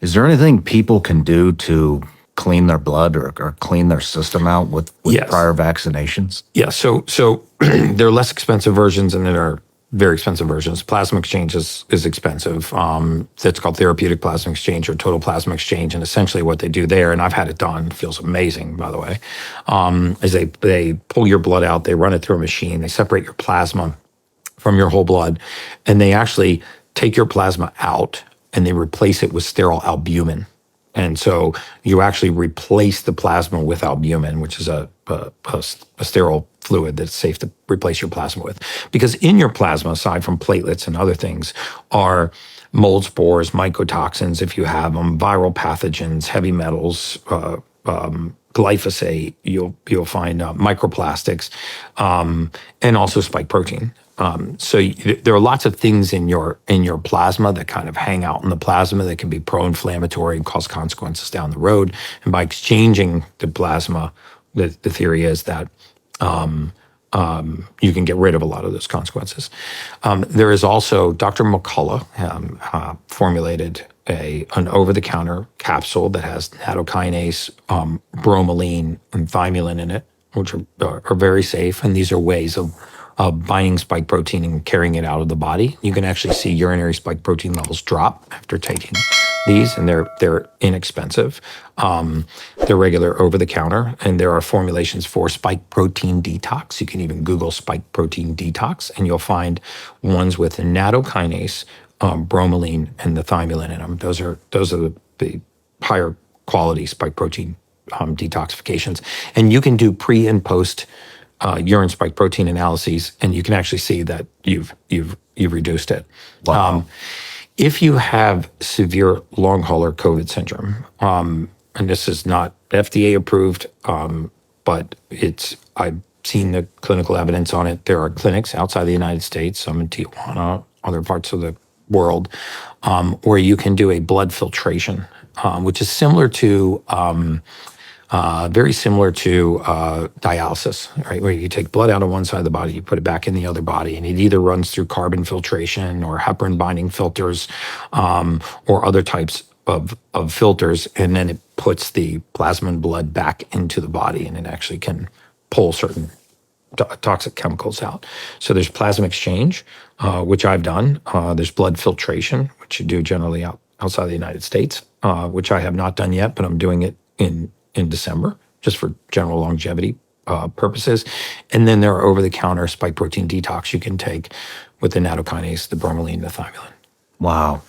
Is there anything people can do to clean their blood or clean their system out with Yes. prior vaccinations? Yeah, so there are less expensive versions and there are very expensive versions. Plasma exchange is expensive. It's called therapeutic plasma exchange or total plasma exchange. And essentially what they do there, and I've had it done, it feels amazing, by the way, is they pull your blood out, they run it through a machine, they separate your plasma from your whole blood, and they actually take your plasma out and they replace it with sterile albumin. And so you actually replace the plasma with albumin, which is a sterile fluid that's safe to replace your plasma with. Because in your plasma, aside from platelets and other things, are mold spores, mycotoxins, if you have them, viral pathogens, heavy metals, glyphosate. You'll find microplastics, and also spike protein. There are lots of things in your plasma that kind of hang out in the plasma that can be pro-inflammatory and cause consequences down the road. And by exchanging the plasma, the theory is that you can get rid of a lot of those consequences. There is also Dr. McCullough formulated an over-the-counter capsule that has nattokinase, bromelain, and thymulin in it, which are very safe. And these are ways of binding spike protein and carrying it out of the body. You can actually see urinary spike protein levels drop after taking these, and they're inexpensive. They're regular over the counter, and there are formulations for Spikeproteinsdetox. You can even Google Spikeproteinsdetox, and you'll find ones with nattokinase, bromelain, and the thymulin in them. Those are the higher quality spike protein detoxifications, and you can do pre and post urine spike protein analyses, and you can actually see that you've reduced it. Wow. If you have severe long hauler COVID syndrome, and this is not FDA approved, but I've seen the clinical evidence on it. There are clinics outside the United States, some in Tijuana, other parts of the world, where you can do a blood filtration, which is similar to very similar to dialysis, right? Where you take blood out of one side of the body, you put it back in the other body, and it either runs through carbon filtration or heparin binding filters, or other types of filters, and then it puts the plasma and blood back into the body, and it actually can pull certain toxic chemicals out. So there's plasma exchange, which I've done. There's blood filtration, which you do generally outside the United States, which I have not done yet, but I'm doing it in December, just for general longevity purposes. And then there are over-the-counter spike protein detox you can take with the nattokinase, the bromelain, the thymulin. Wow.